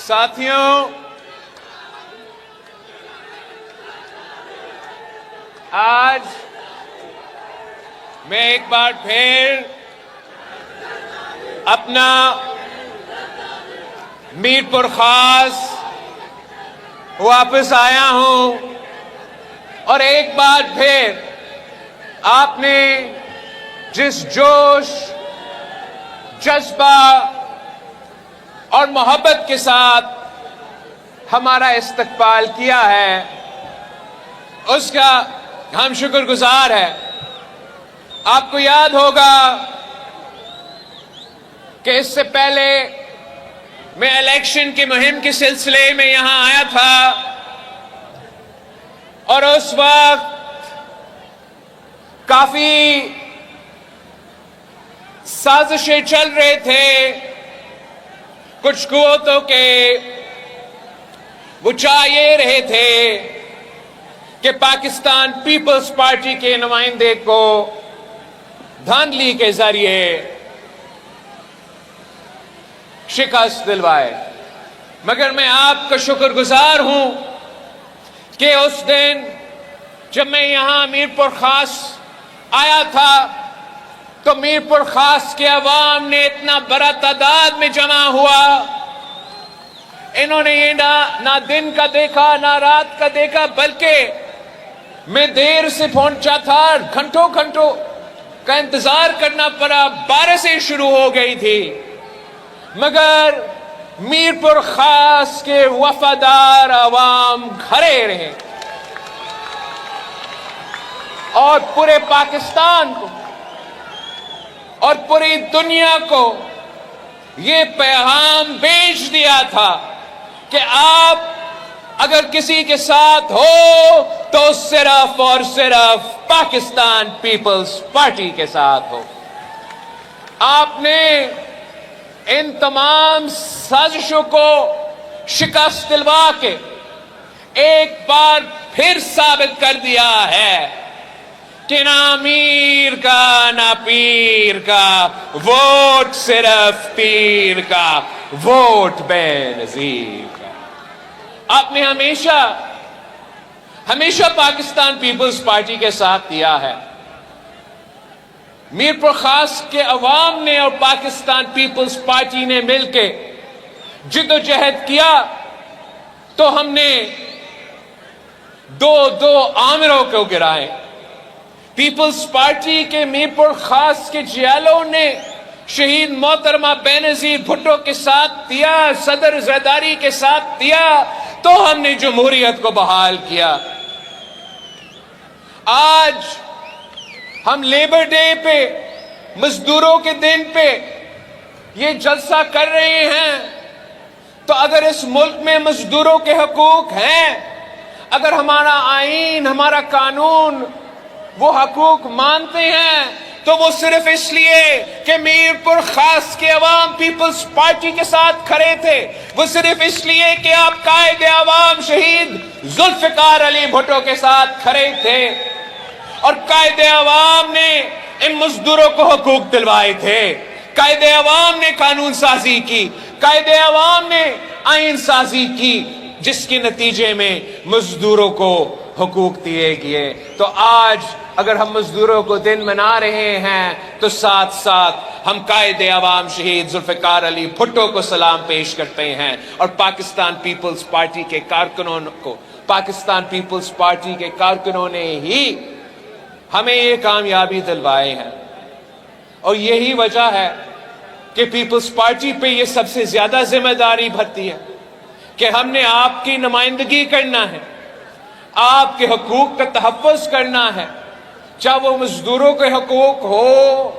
ساتھیوں، آج میں ایک بار پھر اپنا میر پور خاص واپس آیا ہوں اور ایک بار پھر آپ نے جس جوش، جذبہ اور محبت کے ساتھ ہمارا استقبال کیا ہے اس کا ہم شکر گزار ہیں۔ آپ کو یاد ہوگا کہ اس سے پہلے میں الیکشن کی مہم کے سلسلے میں یہاں آیا تھا اور اس وقت کافی سازشیں چل رہے تھے کچھ قوتوں کے۔ وہ چاہ یہ رہے تھے کہ پاکستان پیپلز پارٹی کے نمائندے کو دھاندلی کے ذریعے شکست دلوائے، مگر میں آپ کا شکر گزار ہوں کہ اس دن جب میں یہاں میر پور خاص آیا تھا تو میر پور خاص کے عوام نے اتنا بڑا تعداد میں جمع ہوا، انہوں نے یہ نہ دن کا دیکھا نہ رات کا دیکھا، بلکہ میں دیر سے پہنچا تھا، گھنٹوں کا انتظار کرنا پڑا، بارشیں شروع ہو گئی تھی، مگر میر پور خاص کے وفادار عوام کھڑے رہے اور پورے پاکستان کو اور پوری دنیا کو یہ پیغام بھیج دیا تھا کہ آپ اگر کسی کے ساتھ ہو تو صرف اور صرف پاکستان پیپلز پارٹی کے ساتھ ہو۔ آپ نے ان تمام سازشوں کو شکست دلوا کے ایک بار پھر ثابت کر دیا ہے کہ نہ امیر کا نہ پیر کا ووٹ، صرف پیر کا ووٹ بے نظیر کا۔ آپ نے ہمیشہ پاکستان پیپلز پارٹی کے ساتھ دیا ہے۔ میر پور خاص کے عوام نے اور پاکستان پیپلز پارٹی نے مل کے جدوجہد کیا تو ہم نے دو آمروں کو گرائے۔ پیپلز پارٹی کے میر پور خاص کے جیالوں نے شہید محترمہ بے نظیر بھٹو کے ساتھ دیا، صدر زرداری کے ساتھ دیا تو ہم نے جمہوریت کو بحال کیا۔ آج ہم لیبر ڈے پہ، مزدوروں کے دن پہ یہ جلسہ کر رہے ہیں تو اگر اس ملک میں مزدوروں کے حقوق ہیں، اگر ہمارا آئین، ہمارا قانون وہ حقوق مانتے ہیں تو وہ صرف اس لیے کہ میر پور خاص کے عوام پیپلز پارٹی کے ساتھ کھڑے تھے، وہ صرف اس لیے کہ آپ قائد عوام شہید ذوالفقار علی بھٹو کے ساتھ کھڑے تھے اور قائد عوام نے ان مزدوروں کو حقوق دلوائے تھے، قائد عوام نے قانون سازی کی، قائد عوام نے آئین سازی کی جس کے نتیجے میں مزدوروں کو حقوق دیے گئے۔ تو آج اگر ہم مزدوروں کو دن منا رہے ہیں تو ساتھ ساتھ ہم قائد عوام شہید ذوالفقار علی بھٹو کو سلام پیش کرتے ہیں اور پاکستان پیپلز پارٹی کے کارکنوں نے ہی ہمیں یہ کامیابی دلوائے ہیں، اور یہی وجہ ہے کہ پیپلز پارٹی پہ یہ سب سے زیادہ ذمہ داری بھرتی ہے کہ ہم نے آپ کی نمائندگی کرنا ہے، آپ کے حقوق کا تحفظ کرنا ہے، چاہے وہ مزدوروں کے حقوق ہو،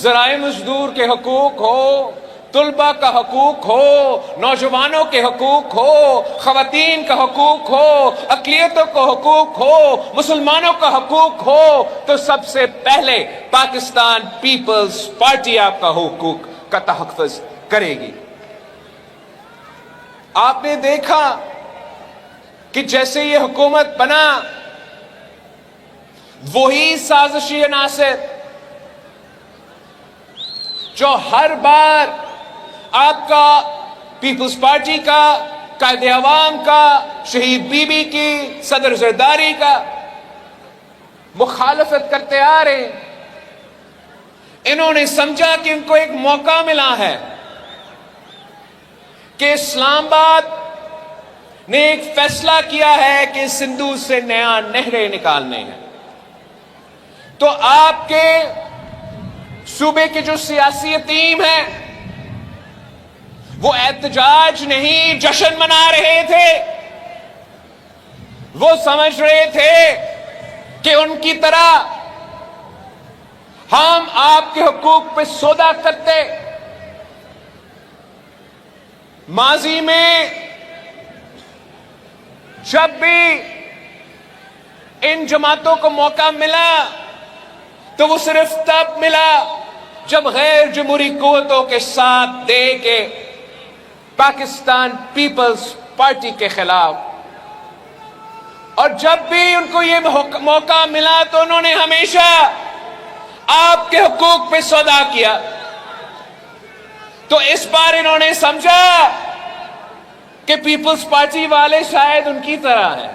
ذرائع مزدور کے حقوق ہو، طلبہ کا حقوق ہو، نوجوانوں کے حقوق ہو، خواتین کا حقوق ہو، اقلیتوں کا حقوق ہو، مسلمانوں کا حقوق ہو، تو سب سے پہلے پاکستان پیپلز پارٹی آپ کا حقوق کا تحفظ کرے گی۔ آپ نے دیکھا کہ جیسے یہ حکومت بنا، وہی سازشی عناصر جو ہر بار آپ کا پیپلز پارٹی کا قائد عوام کا, شہید بی بی کی, صدر زرداری کا مخالفت کرتے آ رہے ہیں. انہوں نے سمجھا کہ ان کو ایک موقع ملا ہے کہ اسلام آباد نے ایک فیصلہ کیا ہے کہ سندھ سے نیا نہریں نکالنے ہیں. تو آپ کے صوبے کی جو سیاسی ٹیم ہے وہ احتجاج نہیں جشن منا رہے تھے. وہ سمجھ رہے تھے کہ ان کی طرح ہم آپ کے حقوق پہ سودا کرتے. ماضی میں جب بھی ان جماعتوں کو موقع ملا تو وہ صرف تب ملا جب غیر جمہوری قوتوں کے ساتھ دے کے پاکستان پیپلز پارٹی کے خلاف. اور جب بھی ان کو یہ موقع ملا تو انہوں نے ہمیشہ آپ کے حقوق پہ سودا کیا. تو اس بار انہوں نے سمجھا کہ پیپلز پارٹی والے شاید ان کی طرح ہیں,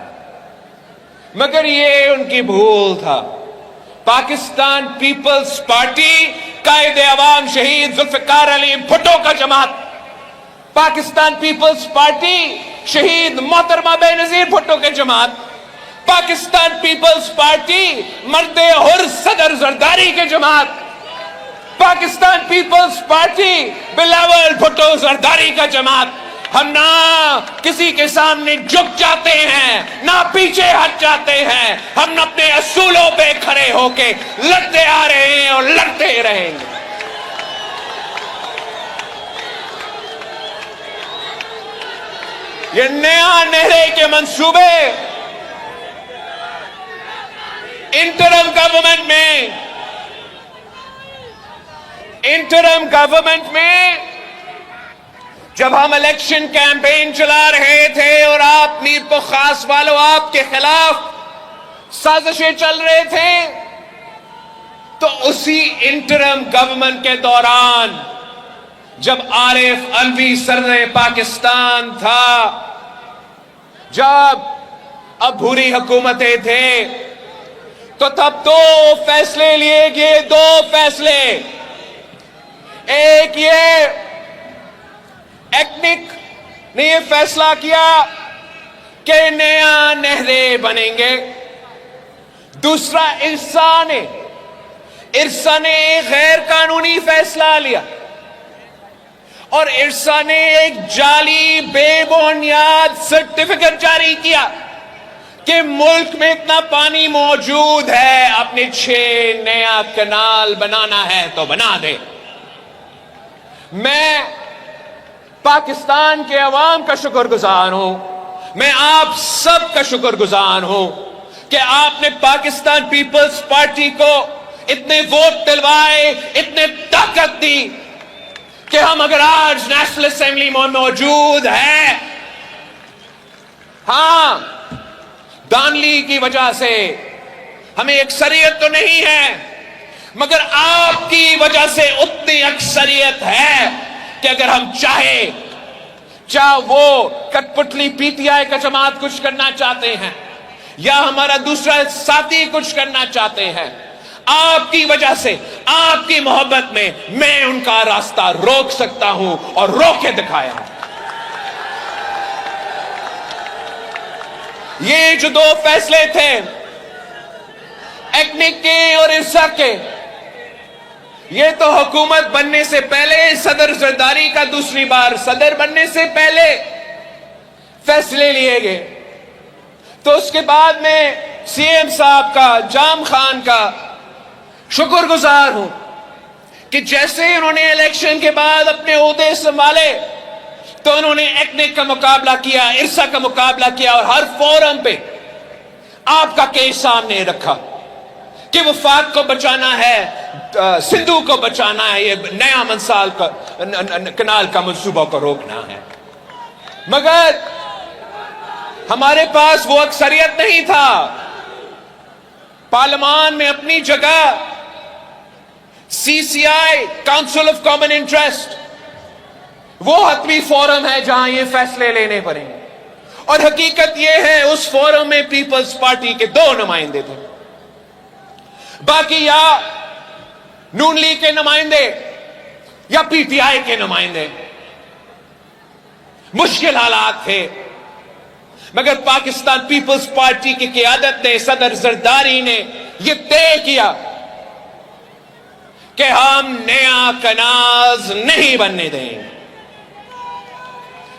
مگر یہ ان کی بھول تھا. پاکستان پیپلز پارٹی قائد عوام شہید ذوالفقار علی بھٹو کا جماعت, پاکستان پیپلز پارٹی شہید محترمہ بے نظیر بھٹو کے جماعت, پاکستان پیپلز پارٹی مرد حر صدر زرداری کے جماعت, پاکستان پیپلز پارٹی بلاول بھٹو زرداری کا جماعت. ہم نہ کسی کے سامنے جھک جاتے ہیں نہ پیچھے ہٹ جاتے ہیں. ہم اپنے اصولوں پہ کھڑے ہو کے لڑتے آ رہے ہیں اور لڑتے رہیں گے. یہ نیا نہرے کے منصوبے انٹرم گورنمنٹ میں جب ہم الیکشن کیمپین چلا رہے تھے اور آپ میر کو خاص والوں آپ کے خلاف سازشیں چل رہے تھے, تو اسی انٹرم گورنمنٹ کے دوران جب عارف علوی صدر پاکستان تھا, جب عبوری حکومتیں تھے, تو تب دو فیصلے لیے گئے. دو فیصلے, ایک یہ ایکنک نے یہ فیصلہ کیا کہ نیا نہریں بنیں گے. دوسرا ارسا نے ایک غیر قانونی فیصلہ لیا اور ارسا نے ایک جعلی بے بنیاد سرٹیفکیٹ جاری کیا کہ ملک میں اتنا پانی موجود ہے, اپنے 6 نیا کنال بنانا ہے تو بنا دے. میں پاکستان کے عوام کا شکر گزار ہوں, میں آپ سب کا شکر گزار ہوں کہ آپ نے پاکستان پیپلز پارٹی کو اتنے ووٹ دلوائے, اتنے طاقت دی کہ ہم اگر آج نیشنل اسمبلی میں موجود ہیں, ہاں دانلی کی وجہ سے ہمیں اکثریت تو نہیں ہے, مگر آپ کی وجہ سے اتنی اکثریت ہے کہ اگر ہم چاہے وہ کٹ پتلی پی ٹی آئی کا جماعت کچھ کرنا چاہتے ہیں یا ہمارا دوسرا ساتھی کچھ کرنا چاہتے ہیں, آپ کی وجہ سے, آپ کی محبت میں ان کا راستہ روک سکتا ہوں اور روک کے دکھایا. یہ جو دو فیصلے تھے ایکنک کے اور ارسا کے, یہ تو حکومت بننے سے پہلے, صدر زرداری کا دوسری بار صدر بننے سے پہلے فیصلے لیے گئے. تو اس کے بعد میں سی ایم صاحب کا, جام خان کا شکر گزار ہوں کہ جیسے انہوں نے الیکشن کے بعد اپنے عہدے سنبھالے تو انہوں نے ایکنک کا مقابلہ کیا, ارسا کا مقابلہ کیا, اور ہر فورم پہ آپ کا کیس سامنے رکھا کہ وفاق کو بچانا ہے, سندھو کو بچانا ہے, یہ نیا منسال کا کنال کا منصوبہ کو روکنا ہے. مگر ہمارے پاس وہ اکثریت نہیں تھا. پارلیمان میں اپنی جگہ سی سی آئی, کاؤنسل آف کامن انٹرسٹ, وہ حتمی فورم ہے جہاں یہ فیصلے لینے پڑیں گے. اور حقیقت یہ ہے اس فورم میں پیپلز پارٹی کے 2 نمائندے تھے, باقی یا نون لیگ کے نمائندے یا پی ٹی آئی کے نمائندے. مشکل حالات تھے, مگر پاکستان پیپلز پارٹی کی قیادت نے, صدر زرداری نے یہ طے کیا کہ ہم نیا کناز نہیں بننے دیں گے.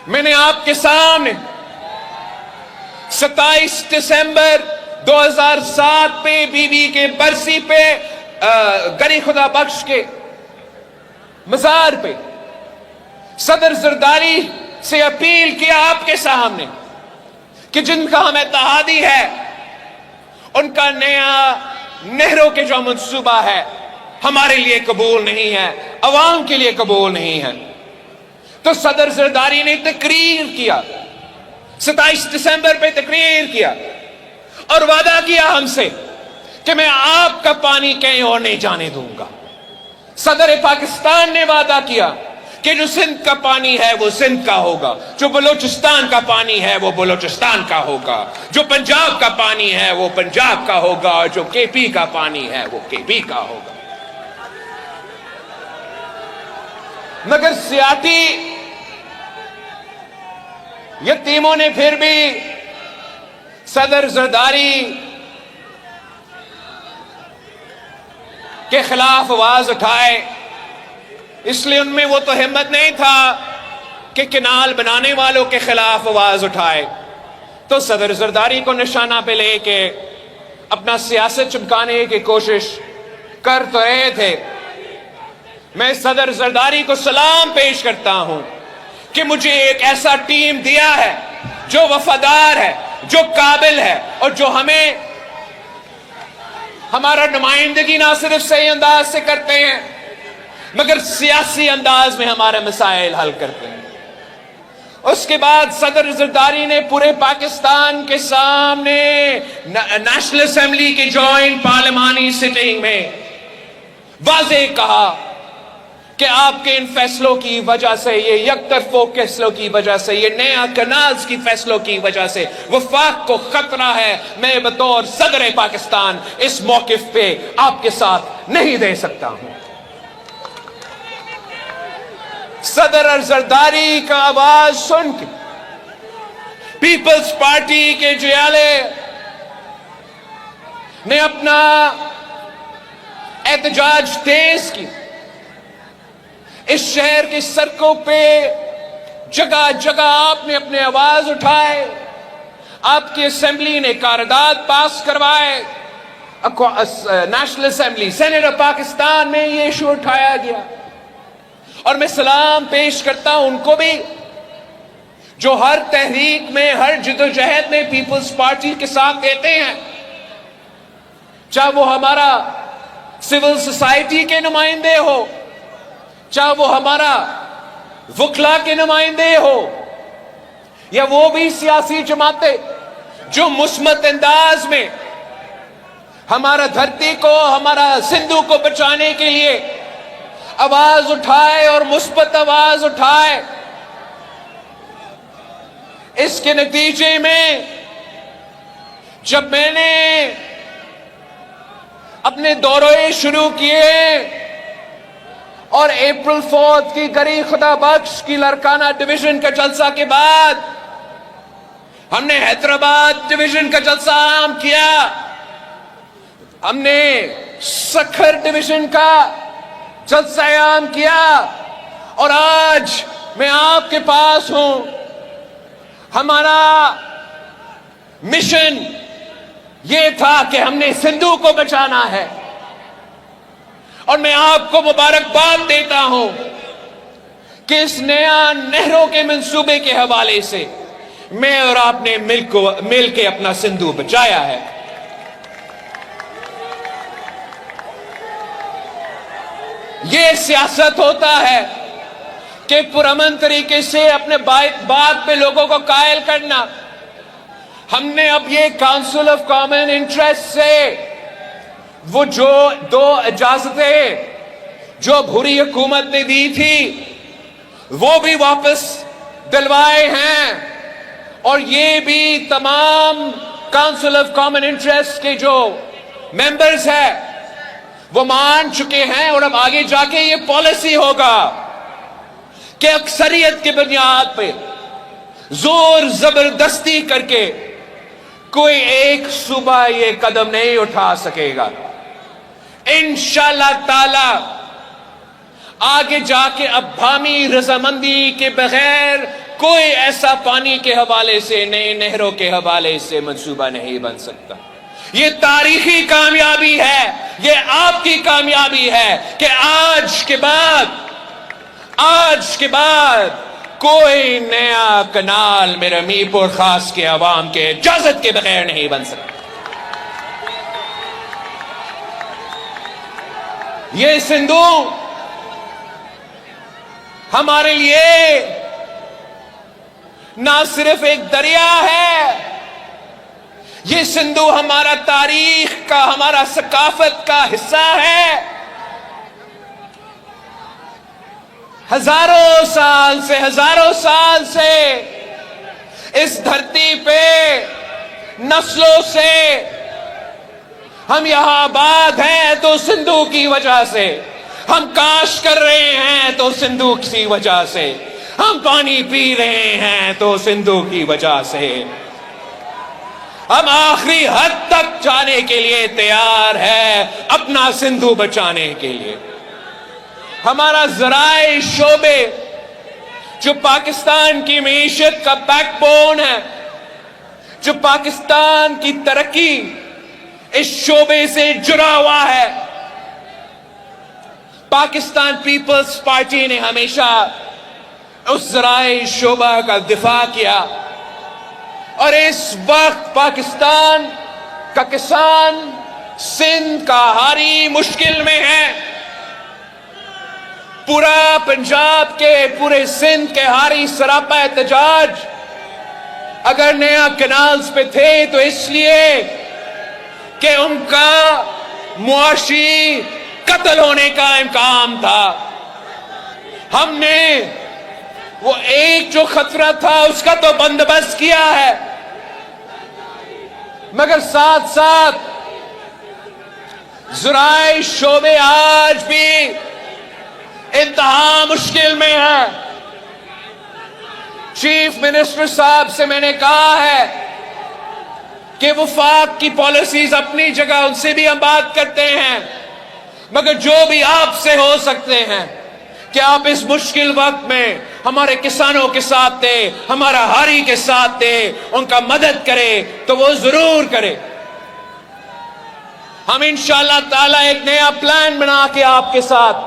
میں نے آپ کے سامنے 27 دسمبر 2007 پہ بی بی کے برسی پہ گری خدا بخش کے مزار پہ صدر زرداری سے اپیل کیا آپ کے سامنے کہ جن کا ہم اتحادی ہے ان کا نیا نہروں کے جو منصوبہ ہے ہمارے لیے قبول نہیں ہے, عوام کے لیے قبول نہیں ہے. تو صدر زرداری نے تقریر کیا, 27 دسمبر پہ تقریر کیا اور وعدہ کیا ہم سے کہ میں آپ کا پانی کہیں اور نہیں جانے دوں گا. صدر پاکستان نے وعدہ کیا کہ جو سندھ کا پانی ہے وہ سندھ کا ہوگا, جو بلوچستان کا پانی ہے وہ بلوچستان کا ہوگا, جو پنجاب کا پانی ہے وہ پنجاب کا ہوگا, اور جو کے پی کا پانی ہے وہ کے پی کا ہوگا. مگر سیاسی یتیموں نے پھر بھی صدر زرداری کے خلاف آواز اٹھائے, اس لیے ان میں وہ تو ہمت نہیں تھا کہ کنال بنانے والوں کے خلاف آواز اٹھائے. تو صدر زرداری کو نشانہ پہ لے کے اپنا سیاست چمکانے کی کوشش کر تو رہے تھے. میں صدر زرداری کو سلام پیش کرتا ہوں کہ مجھے ایک ایسا ٹیم دیا ہے جو وفادار ہے, جو قابل ہے, اور جو ہمیں ہمارا نمائندگی نہ صرف صحیح انداز سے کرتے ہیں مگر سیاسی انداز میں ہمارے مسائل حل کرتے ہیں. اس کے بعد صدر زرداری نے پورے پاکستان کے سامنے نیشنل اسمبلی کی جوائنٹ پارلیمانی سٹنگ میں واضح کہا کہ آپ کے ان فیصلوں کی وجہ سے, یہ یک طرفہ فیصلوں کی وجہ سے, یہ نیا کناز کی فیصلوں کی وجہ سے وفاق کو خطرہ ہے. میں بطور صدر پاکستان اس موقف پہ آپ کے ساتھ نہیں دے سکتا ہوں. صدر زرداری کا آواز سن کے پیپلز پارٹی کے جیالے نے اپنا احتجاج تیز کی. اس شہر کی سڑکوں پہ جگہ جگہ آپ نے اپنے آواز اٹھائے, آپ کی اسمبلی نے قرارداد پاس کروائے, national assembly senate of Pakistan میں یہ ایشو اٹھایا گیا. اور میں سلام پیش کرتا ہوں ان کو بھی جو ہر تحریک میں, ہر جدوجہد میں پیپلز پارٹی کے ساتھ دیتے ہیں, چاہے وہ ہمارا سول سوسائٹی کے نمائندے ہو, چاہے وہ ہمارا وکلا کے نمائندے ہو, یا وہ بھی سیاسی جماعتیں جو مثبت انداز میں ہمارا دھرتی کو, ہمارا سندھو کو بچانے کے لیے آواز اٹھائے اور مثبت آواز اٹھائے. اس کے نتیجے میں جب میں نے اپنے دورے شروع کیے اور اپریل 4 کی گری خدا بخش کی لڑکانہ ڈویژن کا جلسہ کے بعد ہم نے حیدرآباد ڈویژن کا جلسہ عام کیا, ہم نے سکھر ڈویژن کا جلسہ عام کیا, اور آج میں آپ کے پاس ہوں. ہمارا مشن یہ تھا کہ ہم نے سندھو کو بچانا ہے, اور میں آپ کو مبارکباد دیتا ہوں کہ اس نیا نہروں کے منصوبے کے حوالے سے میں اور آپ نے مل کے اپنا سندھو بچایا ہے. یہ سیاست ہوتا ہے کہ پرامن طریقے سے اپنے بات پہ لوگوں کو قائل کرنا. ہم نے اب یہ کاؤنسل آف کامن انٹرسٹ سے وہ جو 2 اجازتیں جو بھوری حکومت نے دی تھی وہ بھی واپس دلوائے ہیں، اور یہ بھی تمام کاؤنسل آف کامن انٹرسٹ کے جو ممبرز ہیں وہ مان چکے ہیں، اور اب آگے جا کے یہ پالیسی ہوگا کہ اکثریت کی بنیاد پہ زور زبردستی کر کے کوئی ایک صوبہ یہ قدم نہیں اٹھا سکے گا۔ انشاءاللہ تعالی آگے جا کے اب باہمی رضامندی کے بغیر کوئی ایسا پانی کے حوالے سے، نئی نہروں کے حوالے سے منصوبہ نہیں بن سکتا۔ یہ تاریخی کامیابی ہے، یہ آپ کی کامیابی ہے کہ آج کے بعد کوئی نیا کنال میرے میر پور خاص کے عوام کے اجازت کے بغیر نہیں بن سکتا۔ یہ سندھو ہمارے لیے نہ صرف ایک دریا ہے، یہ سندھو ہمارا تاریخ کا، ہمارا ثقافت کا حصہ ہے۔ ہزاروں سال سے اس دھرتی پہ نسلوں سے ہم یہاں آباد ہیں تو سندھو کی وجہ سے، ہم کاشت کر رہے ہیں تو سندھو کی وجہ سے، ہم پانی پی رہے ہیں تو سندھو کی وجہ سے، ہم آخری حد تک جانے کے لیے تیار ہے اپنا سندھو بچانے کے لیے۔ ہمارا ذرائع شعبے جو پاکستان کی معیشت کا بیک بون ہے، جو پاکستان کی ترقی اس شعبے سے جڑا ہوا ہے، پاکستان پیپلز پارٹی نے ہمیشہ اس ذرائع شعبہ کا دفاع کیا، اور اس وقت پاکستان کا کسان، سندھ کا ہاری مشکل میں ہے۔ پورا پنجاب کے، پورے سندھ کے ہاری سراپا احتجاج اگر نیا کنالز پہ تھے تو اس لیے کہ ان کا معاشی قتل ہونے کا امکان تھا۔ ہم نے وہ ایک جو خطرہ تھا اس کا تو بندوبست کیا ہے، مگر ساتھ ساتھ ذرائع شعبے آج بھی انتہا مشکل میں ہے۔ چیف منسٹر صاحب سے میں نے کہا ہے کہ وفاق کی پالیسیز اپنی جگہ، ان سے بھی ہم بات کرتے ہیں، مگر جو بھی آپ سے ہو سکتے ہیں کہ آپ اس مشکل وقت میں ہمارے کسانوں کے ساتھ تھے، ہمارا ہاری کے ساتھ تھے، ان کا مدد کرے تو وہ ضرور کرے۔ ہم انشاءاللہ تعالی ایک نیا پلان بنا کے آپ کے ساتھ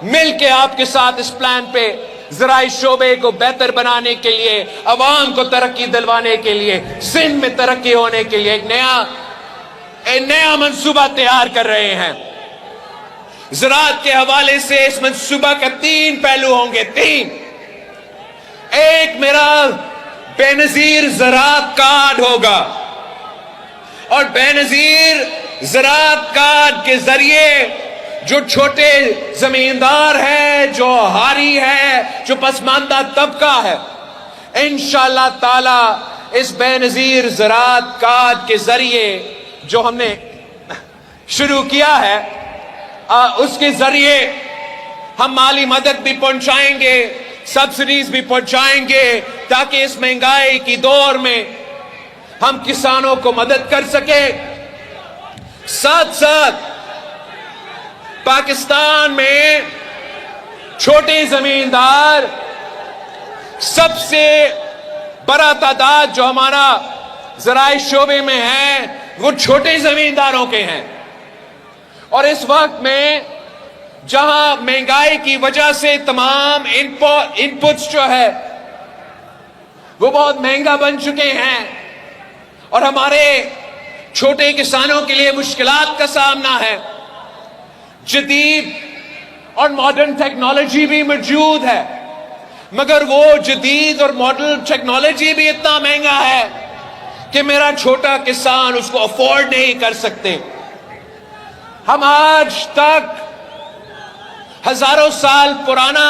مل کے آپ کے ساتھ اس پلان پہ ذرائع شعبے کو بہتر بنانے کے لیے، عوام کو ترقی دلوانے کے لیے، سندھ میں ترقی ہونے کے لیے ایک نیا منصوبہ تیار کر رہے ہیں۔ زراعت کے حوالے سے اس منصوبہ کا 3 پہلو ہوں گے۔ ایک میرا بے نظیر زراعت کارڈ ہوگا، اور بے نظیر زراعت کارڈ کے ذریعے جو چھوٹے زمیندار ہیں، جو ہاری ہے، جو پسماندہ طبقہ ہے، انشاءاللہ تعالی اس بے نظیر زراعت کارڈ کے ذریعے جو ہم نے شروع کیا ہے، اس کے ذریعے ہم مالی مدد بھی پہنچائیں گے، سبسڈیز بھی پہنچائیں گے، تاکہ اس مہنگائی کی دور میں ہم کسانوں کو مدد کر سکیں۔ ساتھ ساتھ پاکستان میں چھوٹے زمیندار، سب سے بڑا تعداد جو ہمارا ذرائع شعبے میں ہے وہ چھوٹے زمینداروں کے ہیں، اور اس وقت میں جہاں مہنگائی کی وجہ سے تمام انپٹس جو ہے وہ بہت مہنگا بن چکے ہیں، اور ہمارے چھوٹے کسانوں کے لیے مشکلات کا سامنا ہے۔ جدید اور ماڈرن ٹیکنالوجی بھی موجود ہے، مگر وہ جدید اور ماڈرن ٹیکنالوجی بھی اتنا مہنگا ہے کہ میرا چھوٹا کسان اس کو افورڈ نہیں کر سکتے۔ ہم آج تک ہزاروں سال پرانا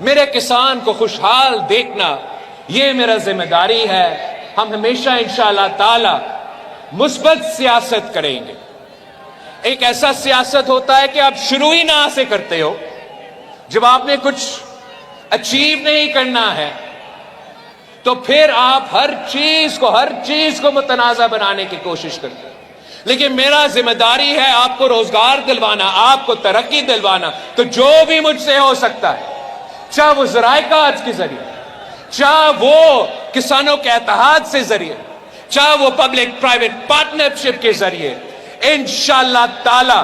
میرے کسان کو خوشحال دیکھنا یہ میرا ذمہ داری ہے. ہم ہمیشہ انشاءاللہ تعالی مثبت سیاست کریں گے. ایک ایسا سیاست ہوتا ہے کہ آپ شروع ہی نہ سے کرتے ہو. جب آپ نے کچھ اچیو نہیں کرنا ہے تو پھر آپ ہر چیز کو متنازع بنانے کی کوشش کرتے ہیں. لیکن میرا ذمہ داری ہے آپ کو روزگار دلوانا, آپ کو ترقی دلوانا. تو جو بھی مجھ سے ہو سکتا ہے, چاہے وہ ذرائع کاج کے ذریعے, چاہے وہ کسانوں کے اتحاد سے ذریعے, چاہے وہ پبلک پرائیویٹ پارٹنرشپ کے ذریعے, انشاءاللہ تعالی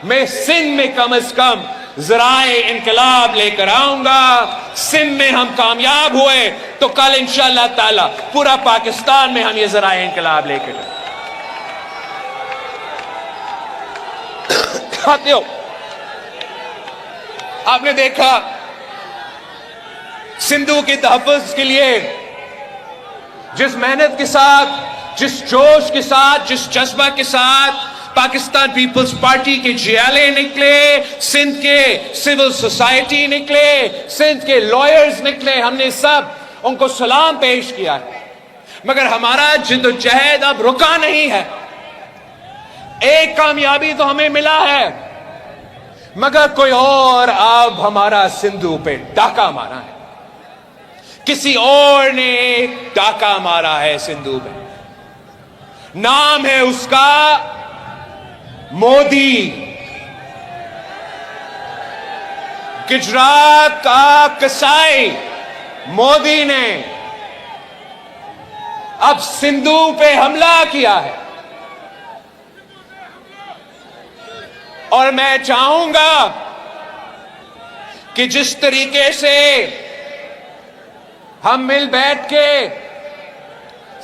میں سندھ میں کم از کم ذرائع انقلاب لے کر آؤں گا. سندھ میں ہم کامیاب ہوئے تو کل انشاءاللہ تعالی پورا پاکستان میں ہم یہ ذرائع انقلاب لے کر آئیں. ساتھیو, آپ نے دیکھا سندھو کے تحفظ کے لیے جس محنت کے ساتھ, جس جوش کے ساتھ, جس جذبہ کے ساتھ پاکستان پیپلز پارٹی کے جیالے نکلے, سندھ کے سول سوسائٹی نکلے, سندھ کے لائرز نکلے, ہم نے سب ان کو سلام پیش کیا ہے. مگر ہمارا جدوجہد اب رکا نہیں ہے. ایک کامیابی تو ہمیں ملا ہے, مگر کوئی اور اب ہمارا سندھو پہ ڈاکہ مارا ہے. کسی اور نے ایک ڈاکہ مارا ہے سندھو پہ. نام ہے اس کا مودی. گجرات کا کسائی مودی نے اب سندھو پہ حملہ کیا ہے. اور میں چاہوں گا کہ جس طریقے سے ہم مل بیٹھ کے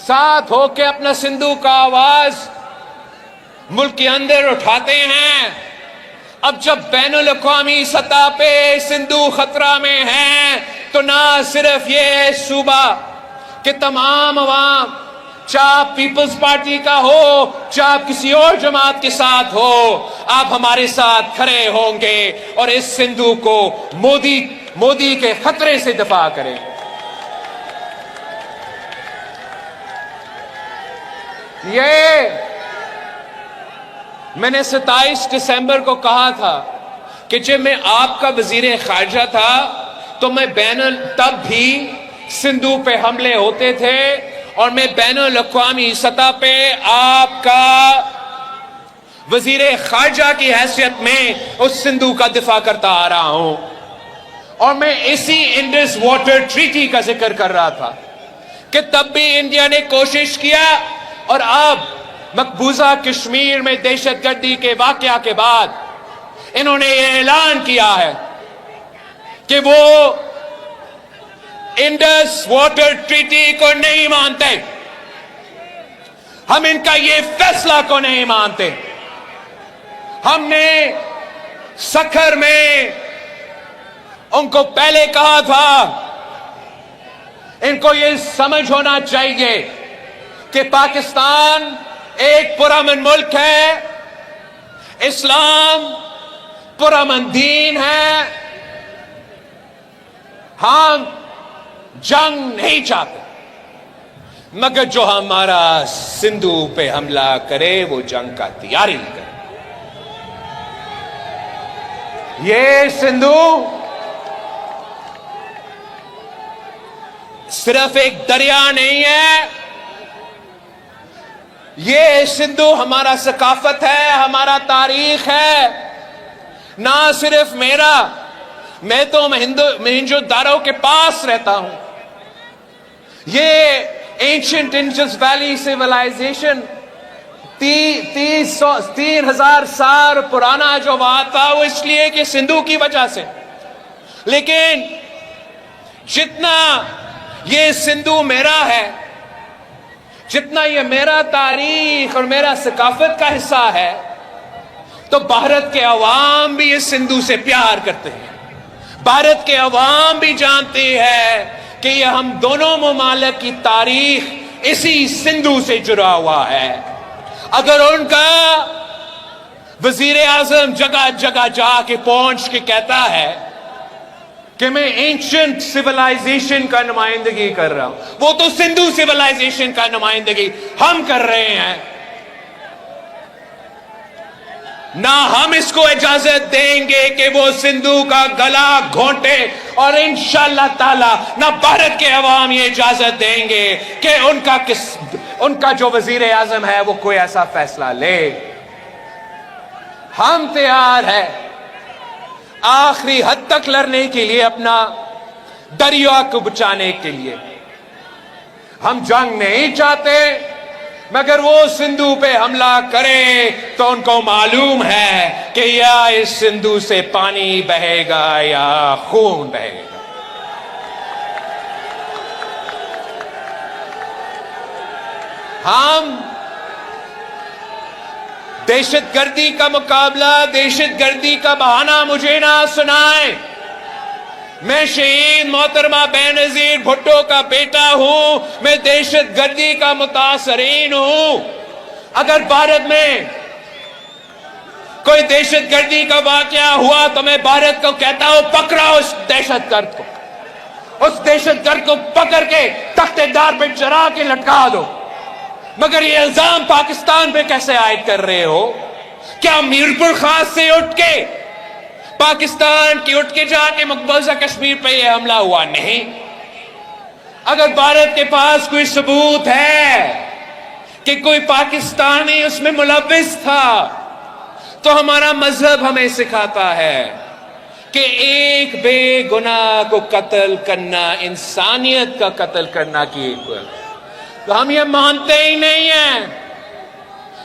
ساتھ ہو کے اپنا سندھو کا آواز ملک کے اندر اٹھاتے ہیں, اب جب بین الاقوامی سطح پہ سندھو خطرہ میں ہے تو نہ صرف یہ صوبہ کہ تمام عوام, چاہے پیپلز پارٹی کا ہو, چاہے کسی اور جماعت کے ساتھ ہو, آپ ہمارے ساتھ کھڑے ہوں گے اور اس سندھو کو مودی کے خطرے سے دفاع کریں. یہ میں نے 27 دسمبر کو کہا تھا کہ جب میں آپ کا وزیر خارجہ تھا تو میں تب بھی سندھو پہ حملے ہوتے تھے اور میں بین الاقوامی سطح پہ آپ کا وزیر خارجہ کی حیثیت میں اس سندھو کا دفاع کرتا آ رہا ہوں. اور میں اسی انڈس واٹر ٹریٹی کا ذکر کر رہا تھا کہ تب بھی انڈیا نے کوشش کیا, اور اب مقبوضہ کشمیر میں دہشت گردی کے واقعہ کے بعد انہوں نے یہ اعلان کیا ہے کہ وہ انڈس واٹر ٹریٹی کو نہیں مانتے. ہم ان کا یہ فیصلہ کو نہیں مانتے. ہم نے سکھر میں ان کو پہلے کہا تھا, ان کو یہ سمجھ ہونا چاہیے کہ پاکستان ایک پرامن ملک ہے, اسلام پرامن دین ہے, ہم جنگ نہیں چاہتے, مگر جو ہمارا سندھو پہ حملہ کرے وہ جنگ کا تیاری کرے. یہ سندھو صرف ایک دریا نہیں ہے, یہ سندھو ہمارا ثقافت ہے, ہمارا تاریخ ہے. نہ صرف میرا, میں تو مہنجو دارو کے پاس رہتا ہوں. یہ اینشنٹ انڈس ویلی سیولائزیشن 3000 سال پرانا جو وہاں تھا وہ اس لیے کہ سندھو کی وجہ سے. لیکن جتنا یہ سندھو میرا ہے, جتنا یہ میرا تاریخ اور میرا ثقافت کا حصہ ہے, تو بھارت کے عوام بھی اس سندھو سے پیار کرتے ہیں. بھارت کے عوام بھی جانتے ہیں کہ یہ ہم دونوں ممالک کی تاریخ اسی سندھو سے جڑا ہوا ہے. اگر ان کا وزیر اعظم جگہ جگہ جا کے پہنچ کے کہتا ہے کہ میں اینشنٹ سویلائزیشن کا نمائندگی کر رہا ہوں، وہ تو سندھو سویلائزیشن کا نمائندگی ہم کر رہے ہیں. نہ ہم اس کو اجازت دیں گے کہ وہ سندھو کا گلا گھونٹے، اور انشاءاللہ تعالی نہ بھارت کے عوام یہ اجازت دیں گے کہ ان کا جو وزیر اعظم ہے وہ کوئی ایسا فیصلہ لے. ہم تیار ہیں آخری حد تک لڑنے کے لیے، اپنا دریا کو بچانے کے لیے. ہم جنگ نہیں چاہتے، مگر وہ سندھو پہ حملہ کرے تو ان کو معلوم ہے کہ یا اس سندھو سے پانی بہے گا یا خون بہے گا. ہم دہشت گردی کا مقابلہ، دہشت گردی کا بہانہ مجھے نہ سنائیں. میں شہید محترمہ بینظیر بھٹو کا بیٹا ہوں، میں دہشت گردی کا متاثرین ہوں. اگر بھارت میں کوئی دہشت گردی کا واقعہ ہوا تو میں بھارت کو کہتا ہوں پکڑاؤ اس دہشت گرد کو، اس دہشت گرد کو پکڑ کے تختے دار پہ چڑھا کے لٹکا دو. مگر یہ الزام پاکستان پہ کیسے عائد کر رہے ہو؟ کیا میرپور خاص سے اٹھ کے پاکستان کی اٹھ کے جا کے مقبوضہ کشمیر پہ یہ حملہ ہوا؟ نہیں. اگر بھارت کے پاس کوئی ثبوت ہے کہ کوئی پاکستانی اس میں ملوث تھا تو ہمارا مذہب ہمیں سکھاتا ہے کہ ایک بے گناہ کو قتل کرنا انسانیت کا قتل کرنا کی ایکول. تو ہم یہ مانتے ہی نہیں ہیں،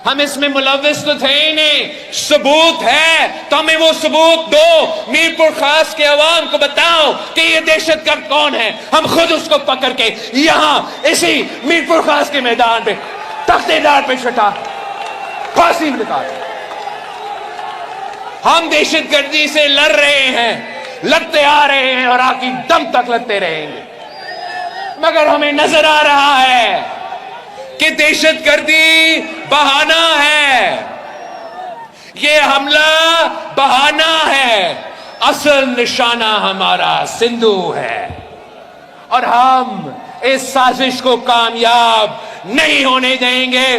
ہم اس میں ملوث تو تھے ہی نہیں. ثبوت ہے تو ہمیں وہ ثبوت دو، میرپور خاص کے عوام کو بتاؤ کہ یہ دہشت گرد کون ہے. ہم خود اس کو پکڑ کے یہاں اسی میرپور خاص کے میدان پہ تختے دار پہ چھٹا پھانسی میں لٹا دیں. ہم دہشت گردی سے لڑ رہے ہیں، لڑتے آ رہے ہیں اور آخری دم تک لڑتے رہیں گے. مگر ہمیں نظر آ رہا ہے کہ دہشت گردی بہانہ ہے، یہ حملہ بہانہ ہے، اصل نشانہ ہمارا سندھو ہے. اور ہم اس سازش کو کامیاب نہیں ہونے دیں گے.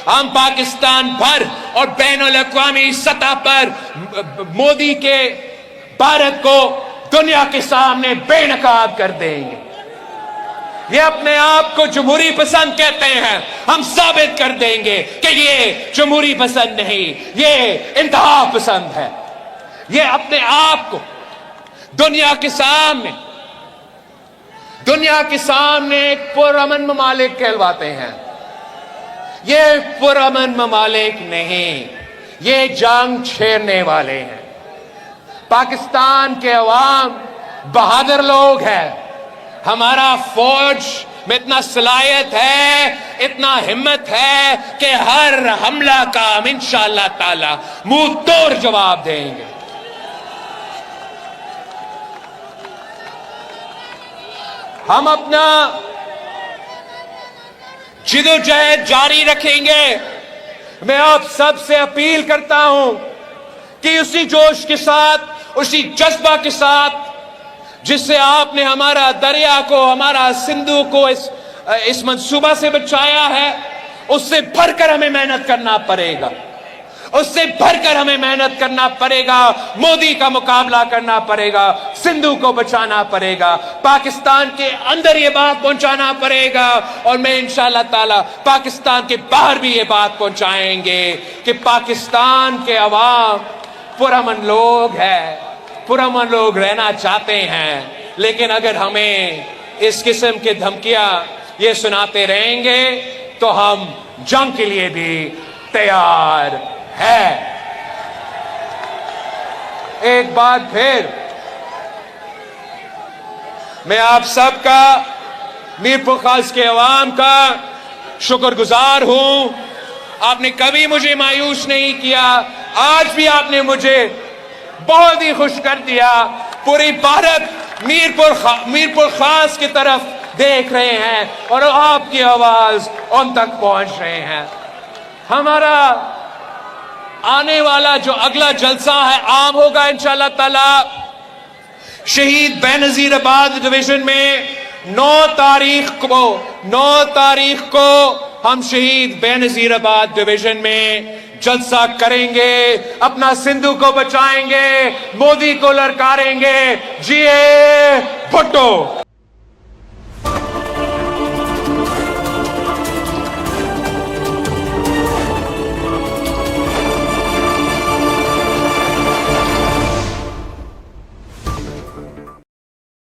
ہم پاکستان بھر اور بین الاقوامی سطح پر مودی کے بھارت کو دنیا کے سامنے بے نقاب کر دیں گے. یہ اپنے آپ کو جمہوری پسند کہتے ہیں، ہم ثابت کر دیں گے کہ یہ جمہوری پسند نہیں، یہ انتہا پسند ہے. یہ اپنے آپ کو دنیا کے سامنے ایک پرامن ممالک کہلواتے ہیں. یہ پرامن ممالک نہیں، یہ جنگ چھیڑنے والے ہیں. پاکستان کے عوام بہادر لوگ ہیں. ہمارا فوج میں اتنا صلاحیت ہے، اتنا ہمت ہے کہ ہر حملہ کا ہم انشاءاللہ تعالی منہ توڑ جواب دیں گے. ہم اپنا جدوجہد جاری رکھیں گے. میں آپ سب سے اپیل کرتا ہوں کہ اسی جوش کے ساتھ، اسی جذبہ کے ساتھ جس سے آپ نے ہمارا دریا کو، ہمارا سندھو کو اس منصوبہ سے بچایا ہے، اس سے بڑھ کر ہمیں محنت کرنا پڑے گا. اس سے بڑھ کر ہمیں محنت کرنا پڑے گا. مودی کا مقابلہ کرنا پڑے گا، سندھو کو بچانا پڑے گا، پاکستان کے اندر یہ بات پہنچانا پڑے گا. اور میں انشاءاللہ تعالی پاکستان کے باہر بھی یہ بات پہنچائیں گے کہ پاکستان کے عوام پرامن لوگ ہیں، پرامن لوگ رہنا چاہتے ہیں. لیکن اگر ہمیں اس قسم کے دھمکیاں یہ سناتے رہیں گے تو ہم جنگ کے لیے بھی تیار ہے. ایک بات پھر میں آپ سب کا، میرپور خاص کے عوام کا شکر گزار ہوں. آپ نے کبھی مجھے مایوس نہیں کیا، آج بھی آپ نے مجھے بہت ہی خوش کر دیا. پوری بھارت میرپور خاص کی طرف دیکھ رہے ہیں اور آپ کی آواز ان تک پہنچ رہے ہیں. ہمارا آنے والا جو اگلا جلسہ ہے عام ہوگا انشاءاللہ تعالی شہید بے نظیر آباد ڈویژن میں 9 تاریخ کو ہم شہید بے نظیر آباد ڈویژن میں جلسہ کریں گے، اپنا سندھو کو بچائیں گے، مودی کو للکاریں گے، جیے بھٹو۔